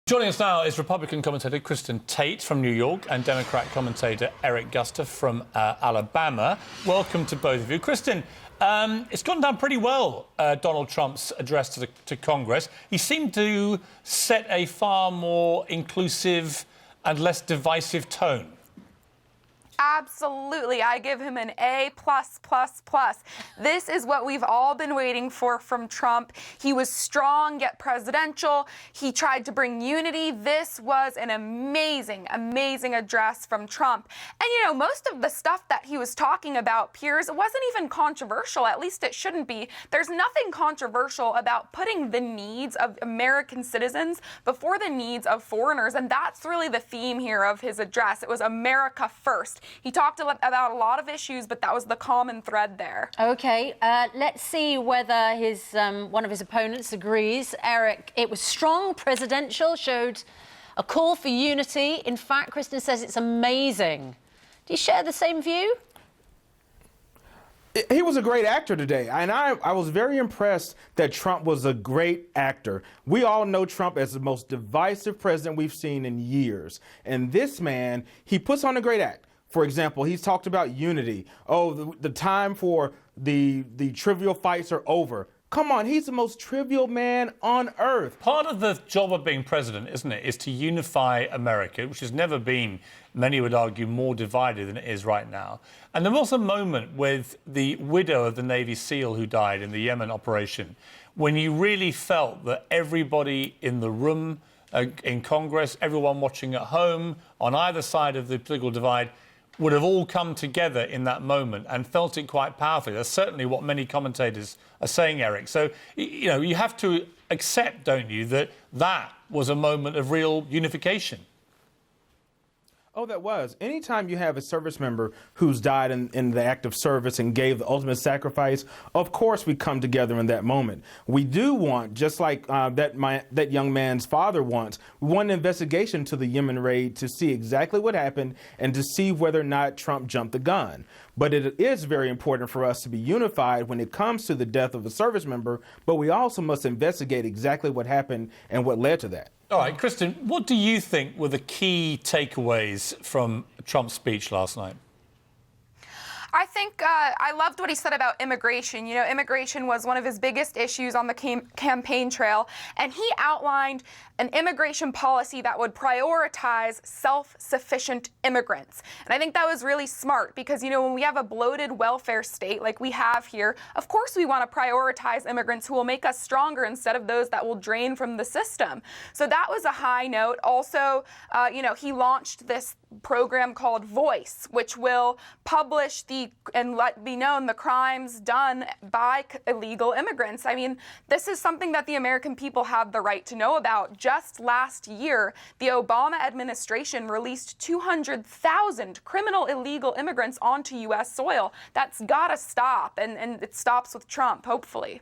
Joining us now is Republican commentator Kristen Tate from New York and Democrat commentator Eric Guster from Alabama. Welcome to both of you. Kristen, it's gone down pretty well, Donald Trump's address to Congress. He seemed to set a far more inclusive and less divisive tone. Absolutely. I give him an A+++. This is what we've all been waiting for from Trump. He was strong yet presidential. He tried to bring unity. This was an amazing, amazing address from Trump. And, you know, most of the stuff that he was talking about, Piers, it wasn't even controversial. At least it shouldn't be. There's nothing controversial about putting the needs of American citizens before the needs of foreigners. And that's really the theme here of his address. It was America first. He talked about a lot of issues, but that was the common thread there. OK, let's see whether one of his opponents agrees. Eric, it was strong, presidential, showed a call for unity. In fact, Kristen says it's amazing. Do you share the same view? He was a great actor today, and I was very impressed that Trump was a great actor. We all know Trump as the most divisive president we've seen in years. And this man, he puts on a great act. For example, he's talked about unity. Oh, the time for the trivial fights are over. Come on, he's the most trivial man on earth. Part of the job of being president, isn't it, is to unify America, which has never been, many would argue, more divided than it is right now. And there was a moment with the widow of the Navy SEAL who died in the Yemen operation when you really felt that everybody in the room, in Congress, everyone watching at home, on either side of the political divide, would have all come together in that moment and felt it quite powerfully. That's certainly what many commentators are saying, Eric. So, you know, you have to accept, don't you, that that was a moment of real unification. Oh, that was. Anytime you have a service member who's died in the act of service and gave the ultimate sacrifice, of course we come together in that moment. We do want, just like that young man's father wants, we want an investigation to the Yemen raid to see exactly what happened and to see whether or not Trump jumped the gun. But it is very important for us to be unified when it comes to the death of a service member, but we also must investigate exactly what happened and what led to that. All right, Kristen, what do you think were the key takeaways from Trump's speech last night? I think I loved what he said about immigration. You know, immigration was one of his biggest issues on the campaign trail, and he outlined an immigration policy that would prioritize self-sufficient immigrants. And I think that was really smart because, you know, when we have a bloated welfare state like we have here, of course we want to prioritize immigrants who will make us stronger instead of those that will drain from the system. So that was a high note. Also, you know, he launched this program called Voice, which will publish and let be known the crimes done by illegal immigrants. I mean, this is something that the American people have the right to know about. Just last year, the Obama administration released 200,000 criminal illegal immigrants onto U.S. soil. That's got to stop, and it stops with Trump, hopefully.